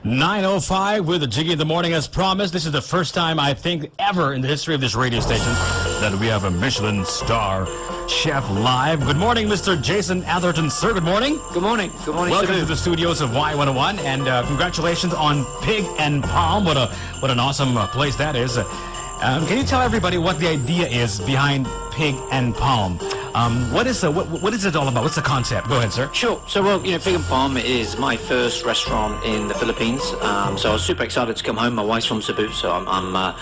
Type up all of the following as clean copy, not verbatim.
9:05 with the Jiggy in the morning. As promised, this is the first time I think ever in the history of this radio station that we have a Michelin star chef live. Good morning, Mr. Jason Atherton, sir. Good morning. Good morning. Good morning. Welcome Cebu. to the studios of Y101, and congratulations on Pig and Palm. What an awesome place that is. Can you tell everybody what the idea is behind Pig and Palm? What is it all about? What's the concept? Go ahead, sir. Sure. So, well, Pig and Palm is my first restaurant in the Philippines. So I was super excited to come home. My wife's from Cebu, so I'm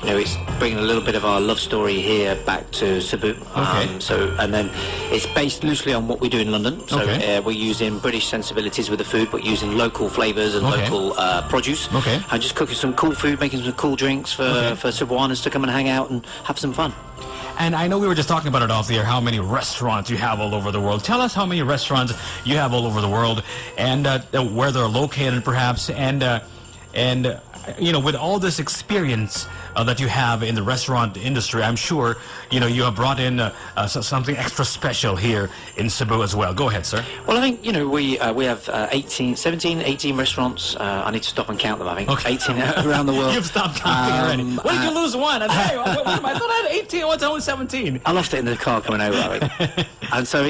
it's bringing a little bit of our love story here back to Cebu. Okay. And then it's based loosely on what we do in London. So we're using British sensibilities with the food, but using local flavors and local produce. Okay. And just cooking some cool food, making some cool drinks for Cebuanos to come and hang out and have some fun. And I know we were just talking about it off the air, how many restaurants you have all over the world. Tell us how many restaurants you have all over the world, and where they're located, perhaps, and with all this experience that you have in the restaurant industry, I'm sure you have brought in something extra special here in Cebu as well. Go ahead, sir. Well, I think we have 18 restaurants. I need to stop and count them. I think 18 around the world. You've stopped counting already. Well, you lose one. I thought I had 18. What's only 17? I lost it in the car coming over. I think. And so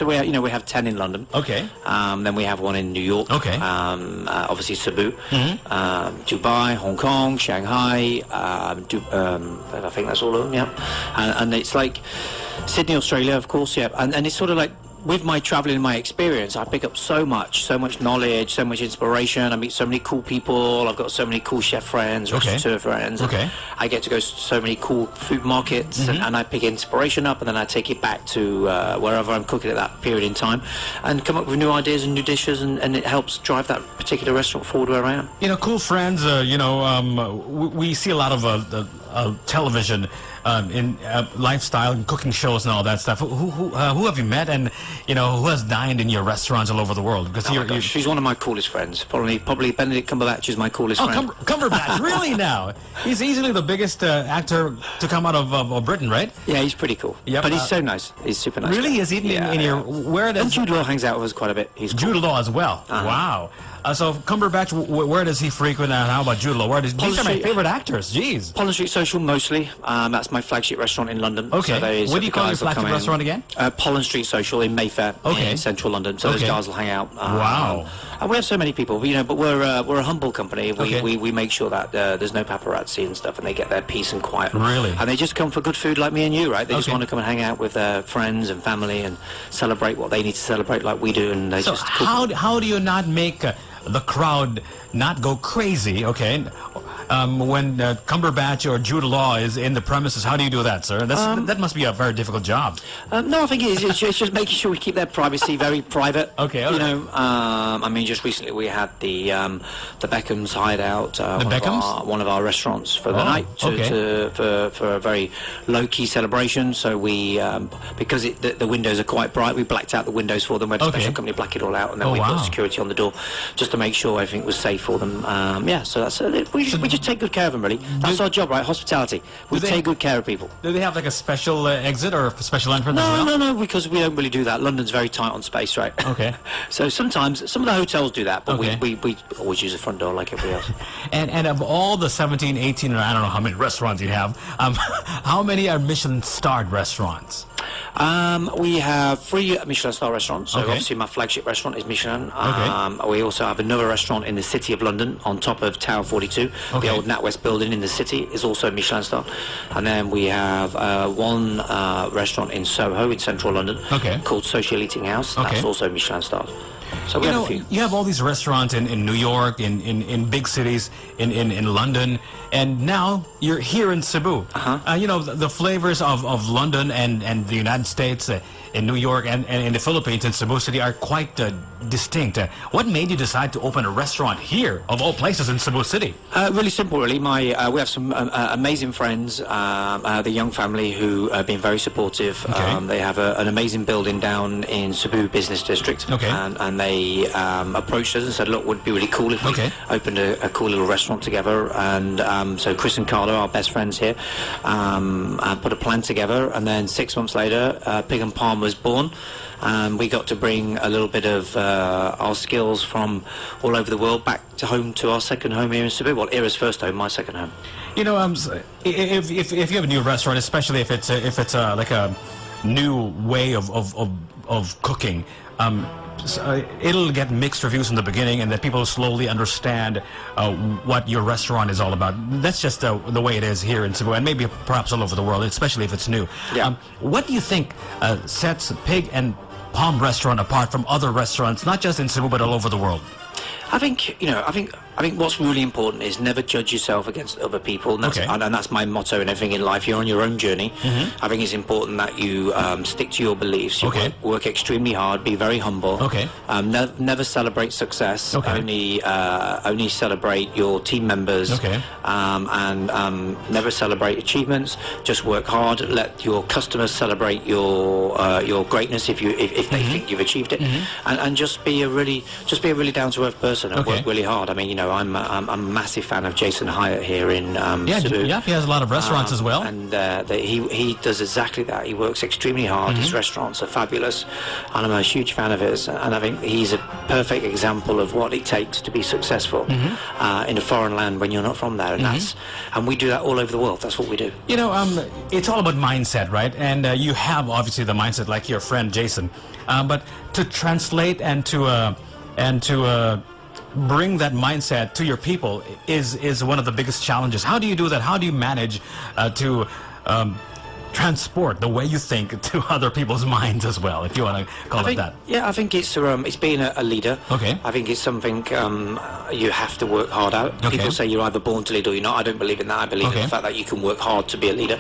we have 10 in London. Okay. Then we have one in New York. Okay. Obviously Cebu, Dubai, Hong Kong, Shanghai. I think that's all of them. Yeah. And it's like Sydney, Australia, of course. Yeah. And it's sort of like, with my traveling and my experience, I pick up so much knowledge, so much inspiration. I meet so many cool people. I've got so many cool chef friends, restaurateur friends. Okay. I get to go to so many cool food markets, and I pick inspiration up, and then I take it back to wherever I'm cooking at that period in time, and come up with new ideas and new dishes, and it helps drive that particular restaurant forward where I am. Cool friends. We see a lot of television in lifestyle and cooking shows and all that stuff. Who have you met, and who has dined in your restaurants all over the world? Because she's one of my coolest friends. Probably Benedict Cumberbatch is my coolest friend. Cumberbatch, really now? He's easily the biggest actor to come out of Britain, right? Yeah, he's pretty cool. Yep. But he's so nice. He's super nice. Really? Is he in your... Where does... And Jude Law hangs out with us quite a bit. He's cool. Jude Law as well. Wow. So Cumberbatch, where does he frequent, and how about Jude Law? These are my favorite actors. Jeez. Pollen Street Social mostly. That's my flagship restaurant in London. Okay. So what do you call your flagship restaurant again? Pollen Street Social in Mayfair, in central London. So those guys will hang out. Wow. And we have so many people, but we're a humble company. We make sure that there's no paparazzi and stuff, and they get their peace and quiet. Really? And they just come for good food like me and you, right? They just want to come and hang out with their friends and family and celebrate what they need to celebrate like we do. And so how do you not make the crowd not go crazy, when Cumberbatch or Jude Law is in the premises? How do you do that, sir? That must be a very difficult job. No, I think it is. It's just making sure we keep their privacy very private. Okay. I mean, just recently we had the Beckhams hideout, one of our restaurants for the night for a very low-key celebration. So we, because the windows are quite bright, we blacked out the windows for them. We had a special company black it all out, and then we put security on the door just to make sure everything was safe for them. So that's we just take good care of them, really. That's our job, right? Hospitality. We take good care of people. Do they have like a special exit or a special entrance as well? No, because we don't really do that. London's very tight on space, right? Okay. So sometimes some of the hotels do that, but we always use the front door like everybody else. And of all the 17, 18, or I don't know how many restaurants you have, how many are Michelin-starred restaurants? We have 3 Michelin-star restaurants. So obviously my flagship restaurant is Michelin. We also have another restaurant in the City of London on top of Tower 42. The old NatWest building in the city is also Michelin-star. And then we have one restaurant in Soho in central London called Social Eating House. That's also Michelin-star. So we have a few. You have all these restaurants in New York, in big cities, in London, and now you're here in Cebu. The flavors of London and the United States, in New York and in the Philippines, in Cebu City, are quite distinct. What made you decide to open a restaurant here, of all places, in Cebu City? Really simple, really. We have some amazing friends, the Young family, who have been very supportive. They have an amazing building down in Cebu Business District, and they approached us and said, look, would it be really cool if we opened a cool little restaurant together. And so Chris and Carlo, our best friends here, put a plan together, and then 6 months later, Pig and Palm was born. We got to bring a little bit of our skills from all over the world back to home, to our second home here in Cebu. Well, Ira's first home, my second home. You know, if you have a new restaurant, especially if it's like a new way of cooking, it'll get mixed reviews in the beginning, and then people slowly understand what your restaurant is all about. That's just the way it is here in Cebu, and maybe perhaps all over the world, especially if it's new. Yeah. What do you think sets Pig and Palm Restaurant apart from other restaurants, not just in Cebu but all over the world? I think what's really important is never judge yourself against other people, and that's my motto and everything in life. You're on your own journey. I think it's important that you stick to your beliefs. You work extremely hard, be very humble. Never celebrate success. Only celebrate your team members. And never celebrate achievements. Just work hard. Let your customers celebrate your greatness if they think you've achieved it, and just be a really down to earth person and work really hard. I mean, you know, I'm a massive fan of Jason Hyatt here in Cebu. Yeah, he has a lot of restaurants as well. And he does exactly that. He works extremely hard. His restaurants are fabulous, and I'm a huge fan of his. And I think he's a perfect example of what it takes to be successful in a foreign land when you're not from there. And we do that all over the world. That's what we do. You know, it's all about mindset, right? And you have obviously the mindset, like your friend Jason, but to translate and to bring that mindset to your people is one of the biggest challenges. How do you do that? How do you manage to transport the way you think to other people's minds as well, if you want to call it that? Yeah, I think it's being a leader. I think it's something you have to work hard at. People say you're either born to lead or you're not. I don't believe in that. I believe in the fact that you can work hard to be a leader.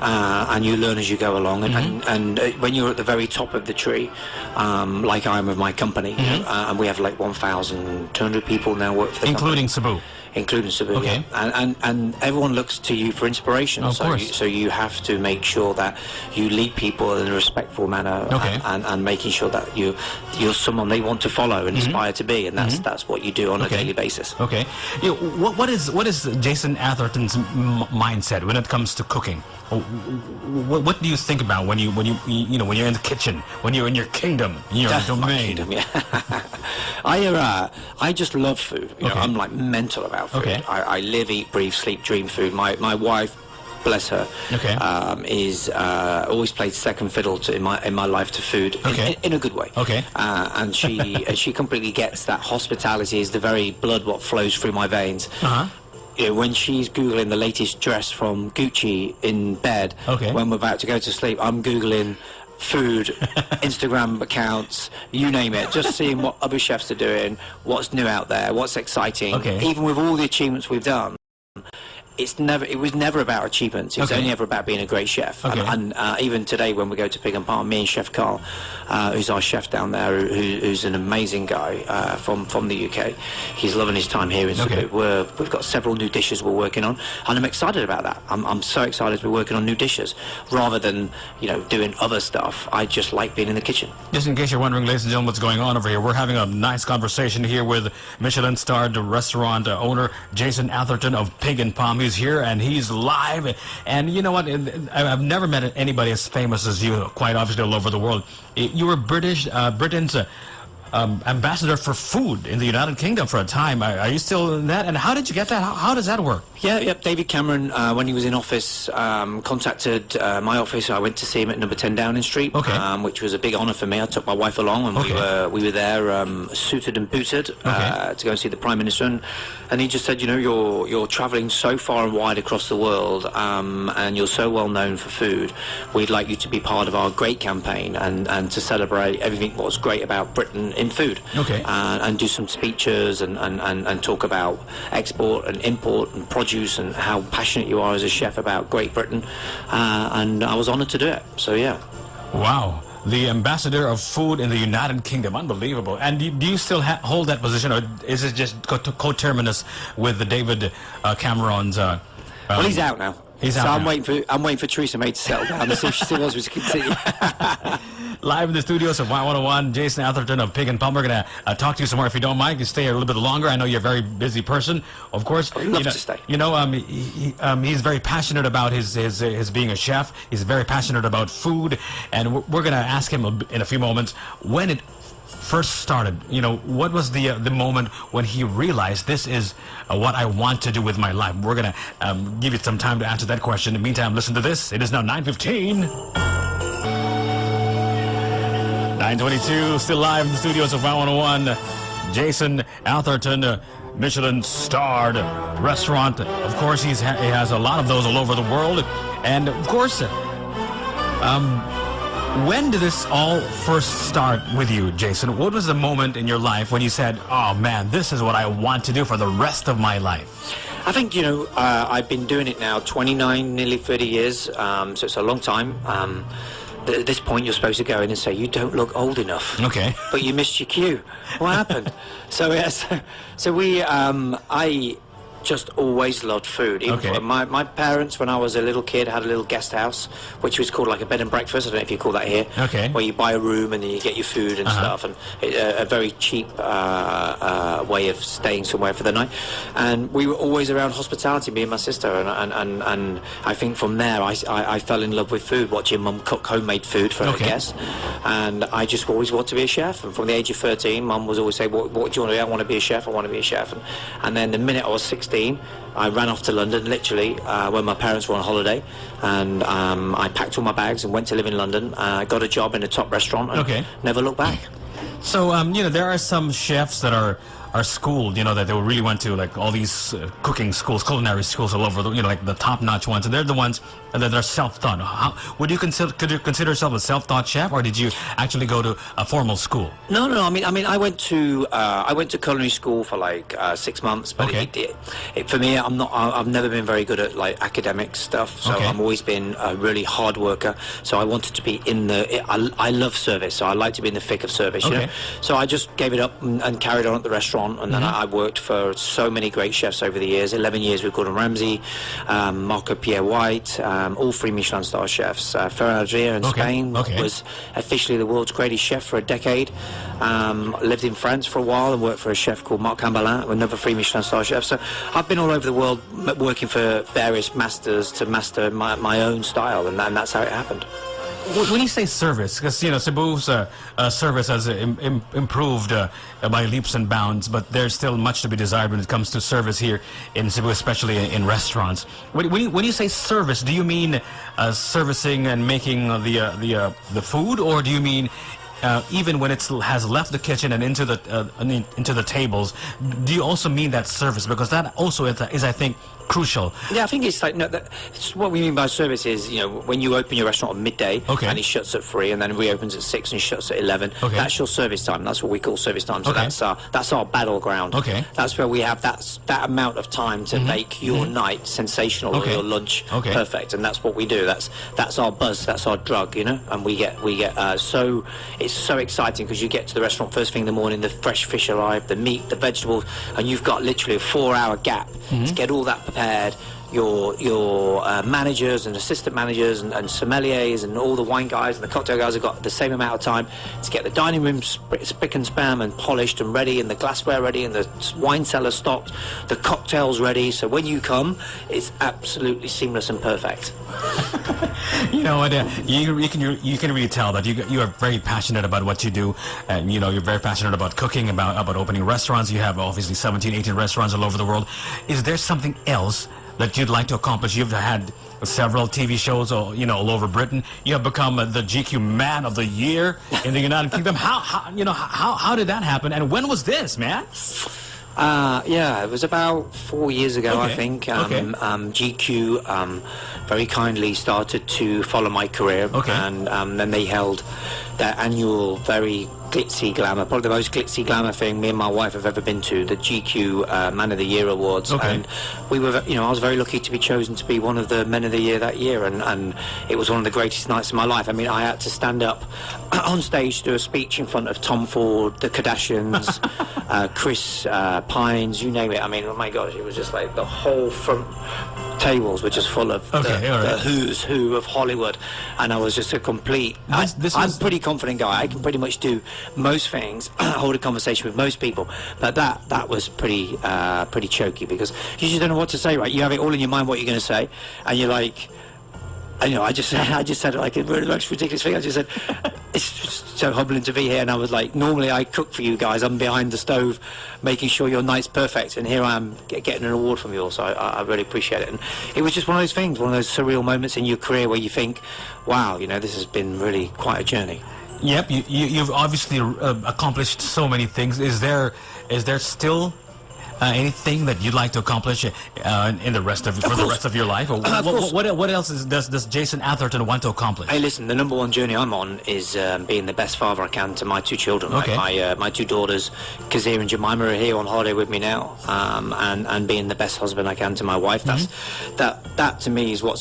And you learn as you go along. And when you're at the very top of the tree, like I am with my company, you know, and we have like 1,200 people now work for the including company. Including Cebu, and everyone looks to you for inspiration. So you have to make sure that you lead people in a respectful manner, and making sure that you're someone they want to follow and aspire to be, and that's what you do on a daily basis. You know, what is Jason Atherton's mindset when it comes to cooking? What do you think about when you're in the kitchen, when you're in your kingdom, in your domain? I just love food. You know, I'm like mental about food. I live, eat, breathe, sleep, dream food. My wife, bless her, is always played second fiddle in my life to food in a good way. And she completely gets that hospitality is the very blood what flows through my veins. You know, when she's Googling the latest dress from Gucci in bed, when we're about to go to sleep, I'm Googling food, Instagram accounts, you name it, just seeing what other chefs are doing, what's new out there, what's exciting. Even with all the achievements we've done, it was never about achievements. It was only ever about being a great chef. And even today when we go to Pig and Palm, me and Chef Carl, who's our chef down there, who's an amazing guy from the UK, he's loving his time here in Cebu. We've got several new dishes we're working on, and I'm excited about that. I'm so excited to be working on new dishes rather than doing other stuff. I just like being in the kitchen. Just in case you're wondering, ladies and gentlemen, what's going on over here, we're having a nice conversation here with Michelin-starred restaurant owner Jason Atherton of Pig and Palm. He's here and he's live, and you know what, I've never met anybody as famous as you, quite obviously all over the world. You were Britain's ambassador for food in the United Kingdom for a time. Are you still in that? And how did you get that? How does that work? David Cameron, when he was in office, contacted my office. I went to see him at number 10 Downing Street, which was a big honour for me. I took my wife along, and we were there suited and booted to go and see the Prime Minister. And he just said, you're travelling so far and wide across the world, and you're so well known for food. We'd like you to be part of our great campaign and to celebrate everything what's great about Britain in food. And do some speeches and talk about export and import and produce and how passionate you are as a chef about Great Britain. And I was honoured to do it. So yeah. Wow. The ambassador of food in the United Kingdom. Unbelievable. And do you still hold that position, or is it just coterminous with the David Cameron's... well, he's out now. He's out so now. I'm waiting for Theresa May to settle down and see if she still wants me to continue. Live in the studios of Y101, Jason Atherton of Pig and Pump. We're going to talk to you some more if you don't mind. You can stay here a little bit longer. I know you're a very busy person, of course. I'd love to stay. He's very passionate about his being a chef. He's very passionate about food. And we're going to ask him in a few moments when it first started. What was the moment when he realized this is what I want to do with my life? We're going to give you some time to answer that question. In the meantime, listen to this. It is now 9:15. 9:22, still live in the studios of Y101. Jason Atherton, Michelin-starred restaurant. Of course, he has a lot of those all over the world. And, of course, when did this all first start with you, Jason? What was the moment in your life when you said, oh, man, this is what I want to do for the rest of my life? I think, I've been doing it now 29, nearly 30 years, so it's a long time. At this point, you're supposed to go in and say, you don't look old enough. Okay. But you missed your cue. What happened? I just always loved food. Even my parents, when I was a little kid, had a little guest house, which was called like a bed and breakfast. I don't know if you call that here. Okay. Where you buy a room and then you get your food and stuff, and a very cheap way of staying somewhere for the night. And we were always around hospitality, me and my sister, and I think from there I fell in love with food, watching Mum cook homemade food for her guests, and I just always wanted to be a chef. And from the age of 13, Mum was always saying, what do you want to be? I want to be a chef. I want to be a chef. And then the minute I was 16, I ran off to London, literally, when my parents were on holiday, and I packed all my bags and went to live in London. Got a job in a top restaurant and never looked back. So, there are some chefs that are schooled, that they really went to like all these cooking schools, culinary schools all over, like the top-notch ones, and they're the ones that are self-taught. Could you consider yourself a self-taught chef, or did you actually go to a formal school? No. I mean, I went to culinary school for like 6 months, but for me, I've never been very good at like academic stuff. So I've always been a really hard worker. So I wanted to be I love service, so I like to be in the thick of service. So I just gave it up and carried on at the restaurant. And then I worked for so many great chefs over the years. 11 years with Gordon Ramsay, Marco Pierre White, all 3 Michelin star chefs. Ferran Adrià in Spain was officially the world's greatest chef for a decade. Lived in France for a while and worked for a chef called Marc Cambalin, another 3 Michelin star chef. So I've been all over the world working for various masters to master my own style, and that's how it happened. When you say service, because Cebu's service has improved by leaps and bounds, but there's still much to be desired when it comes to service here in Cebu, especially in restaurants. When you say service, do you mean servicing and making the food, or do you mean even when it has left the kitchen and into the tables? Do you also mean that service? Because that also is I think, crucial. Yeah, I think it's like what we mean by service is when you open your restaurant at midday and it shuts at 3 and then reopens at 6 and shuts at 11. That's your service time. That's what we call service time. So that's our battleground. That's where we have that amount of time to make your night sensational or your lunch perfect, and that's what we do. That's our buzz. That's our drug. And we get so it's so exciting because you get to the restaurant first thing in the morning. The fresh fish arrive, the meat, the vegetables, and you've got literally a 4-hour gap to get all that prepared. Your managers and assistant managers and sommeliers and all the wine guys and the cocktail guys have got the same amount of time to get the dining room spick and span and polished and ready, and the glassware ready, and the wine cellar stocked, the cocktails ready. So when you come, it's absolutely seamless and perfect. You can really tell that you are very passionate about what you do, and you're very passionate about cooking, about opening restaurants. You have obviously 17, 18 restaurants all over the world. Is there something else that you'd like to accomplish? You've had several TV shows, all over Britain. You have become the GQ Man of the Year in the United Kingdom. How did that happen? And when was this, man? It was about 4 years ago, I think. GQ very kindly started to follow my career, and then they held their annual, very glitzy glamour, probably the most glitzy glamour thing me and my wife have ever been to, the GQ Man of the Year Awards. And we were, I was very lucky to be chosen to be one of the Men of the Year that year, and it was one of the greatest nights of my life. I mean, I had to stand up on stage to do a speech in front of Tom Ford, the Kardashians, Chris Pines, you name it. I mean, oh my gosh, it was just like the whole front tables were just full of the who's who of Hollywood, and I was just a complete. I'm a pretty confident guy. I can pretty much do most things, hold a conversation with most people, but that was pretty choky because you just don't know what to say. Right, you have it all in your mind what you're going to say, and you're like. I just said like the most ridiculous thing. I just said, it's just so humbling to be here. And I was like, normally I cook for you guys. I'm behind the stove, making sure your night's perfect. And here I am getting an award from you all. So I really appreciate it. And it was just one of those things, one of those surreal moments in your career where you think, wow, this has been really quite a journey. Yep, you've obviously accomplished so many things. Is there still anything that you'd like to accomplish in the rest of your life? Or what else does Jason Atherton want to accomplish? Hey, listen, the number one journey I'm on is being the best father I can to my two children. Okay. My two daughters, Kazir and Jemima, are here on holiday with me now, and being the best husband I can to my wife. That to me is what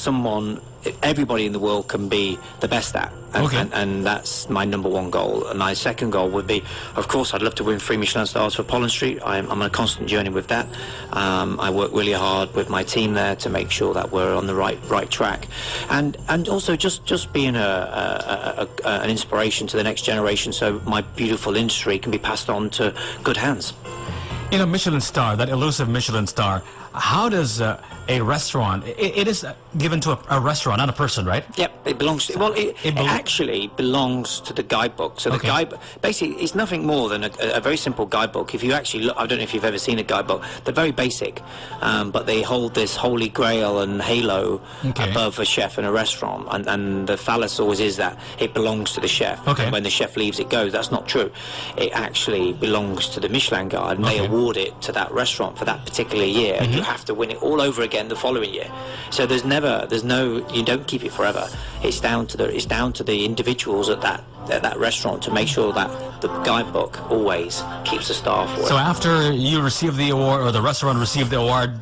everybody in the world can be the best at. And that's my number one goal. And my second goal would be, of course, I'd love to win 3 Michelin stars for Pollen Street. I'm on a constant journey with that. I work really hard with my team there to make sure that we're on the right track. And also just being an inspiration to the next generation so my beautiful industry can be passed on to good hands. Michelin star, that elusive Michelin star, how does a restaurant, it is given to a restaurant, not a person, right? Yep, it belongs to, it actually belongs to the guidebook. So the guidebook, basically, it's nothing more than a very simple guidebook. If you actually look, I don't know if you've ever seen a guidebook, they're very basic, but they hold this holy grail and halo above a chef in a restaurant. And the fallacy always is that it belongs to the chef. And when the chef leaves, it goes. That's not true. It actually belongs to the Michelin Guide, and they award it to that restaurant for that particular year. And you have to win it all over again the following year. So you don't keep it forever. It's down to the individuals at that restaurant to make sure that the guidebook always keeps a star for it. So after you receive the award, or the restaurant received the award,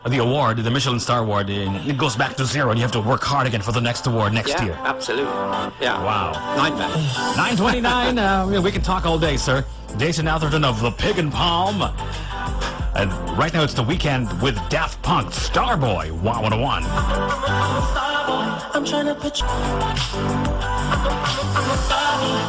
the Michelin Star Award, it goes back to zero, and you have to work hard again for the next award next year. Absolutely. Yeah. Wow. Nightmare. 9:29. We can talk all day, sir. Jason Atherton of the Pig and Palm. And right now it's the weekend with Daft Punk, Starboy, Y101. I'm trying to picture.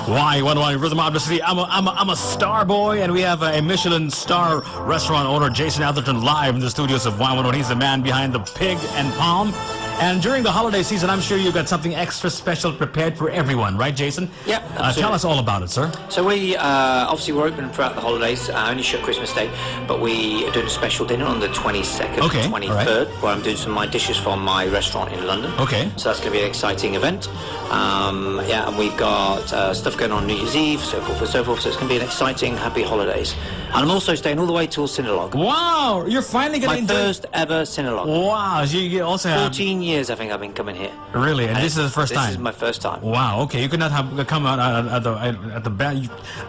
Y101 Rhythm of the City. I'm a star boy, and we have a Michelin star restaurant owner, Jason Atherton, live in the studios of Y101. He's the man behind the Pig and Palm. And during the holiday season, I'm sure you've got something extra special prepared for everyone, right, Jason? Yep. Tell us all about it, sir. So we obviously we're open throughout the holidays. Only shut Christmas Day, but we are doing a special dinner on the 22nd and 23rd, where I'm doing some of my dishes from my restaurant in London. Okay. So that's going to be an exciting event. And we've got stuff going on New Year's Eve, so forth and so forth. So it's going to be an exciting, happy holidays. And I'm also staying all the way till Cinelogue. Wow, you're finally getting my first ever Cinelogue. Wow, so you also have 14 years, I think I've been coming here. Really, and this is the first time. This is my first time. Wow. Okay, you could not have come out at the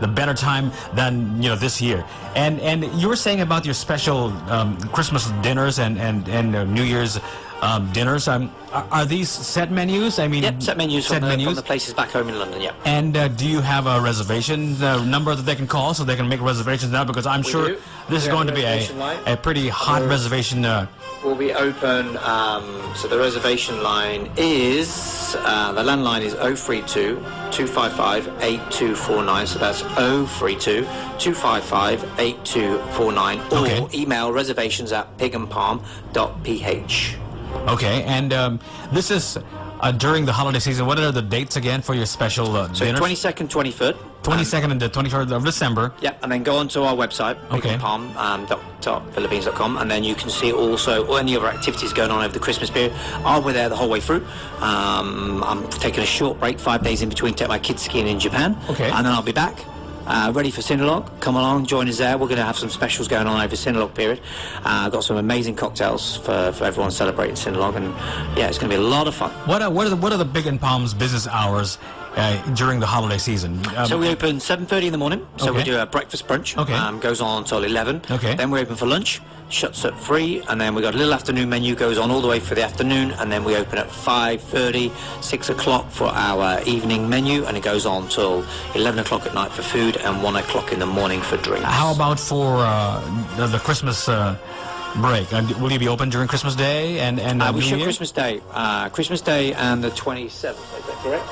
better time than this year. And you were saying about your special Christmas dinners and New Year's dinners. Are these set menus? I mean, yep, set menus from the places back home in London. Yeah. And do you have a reservation number that they can call so they can make reservations now? Because I'm sure this is going to be a pretty hot reservation. Will be open. So the reservation line is the landline is 032 255 8249. So that's 032 255 8249. Or email reservations@pigandpalm.ph. Okay, and this is during the holiday season. What are the dates again for your special dinners? So 22nd, 23rd. 22nd and the 23rd of December. Yeah, and then go onto our website, pigandpalm.philippines.com, and then you can see also any other activities going on over the Christmas period. I'll be there the whole way through. I'm taking a short break, 5 days in between, take my kids skiing in Japan. Okay. And then I'll be back. Ready for Cinelogue. Come along, join us there. We're going to have some specials going on over Cinelogue period. I've got some amazing cocktails for everyone celebrating Cinelogue, and yeah, it's going to be a lot of fun. What are the Pig and Palm's business hours during the holiday season? So we open 7:30 in the morning. So we do a breakfast brunch. Goes on until 11. Then we open for lunch. Shuts at 3, and then we got a little afternoon menu, goes on all the way for the afternoon, and then we open at 5:30, 6 o'clock for our evening menu, and it goes on till 11 o'clock at night for food and 1 o'clock in the morning for drinks. How about for the Christmas break. And will you be open during Christmas Day and we New shut Year? Christmas Day and the 27th. Is that correct?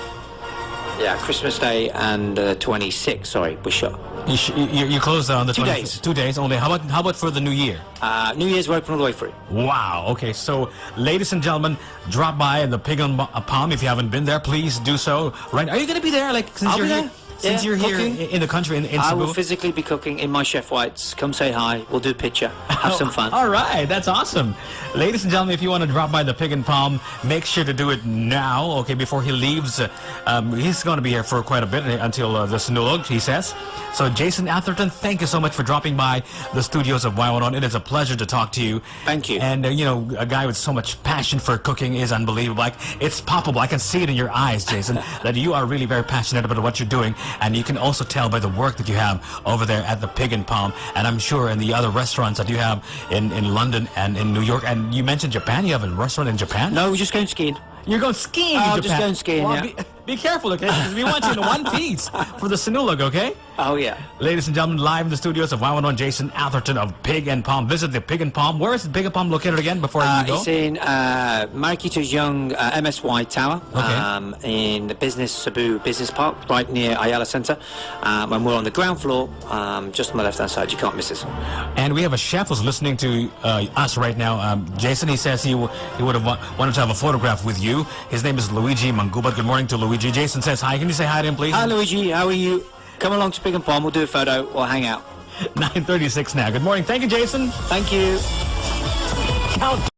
Yeah, Christmas Day and 26th. Sorry, we shut. You close on the 2 days. 2 days only. How about for the New Year? New Year's we're open all the way through. Wow. Okay. So, ladies and gentlemen, drop by the Pig and Palm. If you haven't been there, please do so. Right? Are you going to be there? Like since I'll you're be here? there. Since you're here in the country in Cebu? I will physically be cooking in my chef whites. Come say hi. We'll do a picture. Have some fun. All right, that's awesome. Ladies and gentlemen, if you want to drop by the Pig and Palm, make sure to do it now, okay, before he leaves. He's going to be here for quite a bit until the Sinulog, he says. So, Jason Atherton, thank you so much for dropping by the studios of Y101. It is a pleasure to talk to you. Thank you. And, a guy with so much passion for cooking is unbelievable. Like, it's palpable. I can see it in your eyes, Jason, that you are really very passionate about what you're doing. And you can also tell by the work that you have over there at the Pig and Palm, and I'm sure in the other restaurants that you have in London and in New York. And you mentioned Japan. You have a restaurant in Japan? No, we're just going skiing. You're going skiing in Japan? just going skiing, well, yeah. Be careful, okay? 'Cause we want you in one piece for the Sinulog, okay? Oh, yeah. Ladies and gentlemen, live in the studios of Y101, Jason Atherton of Pig and Palm. Visit the Pig and Palm. Where is the Pig and Palm located again before you go? It's in Marikita's Young MSY Tower, in the Cebu Business Park, right near Ayala Center. And we're on the ground floor, just on the left-hand side. You can't miss us. And we have a chef who's listening to us right now. Jason, he says he would have wanted to have a photograph with you. His name is Luigi Mangubat. Good morning to Luigi. Jason says hi. Can you say hi to him, please? Hi, Luigi. How are you? Come along to Pig and Palm. We'll do a photo. We'll hang out. 9:36 now. Good morning. Thank you, Jason. Thank you. Count.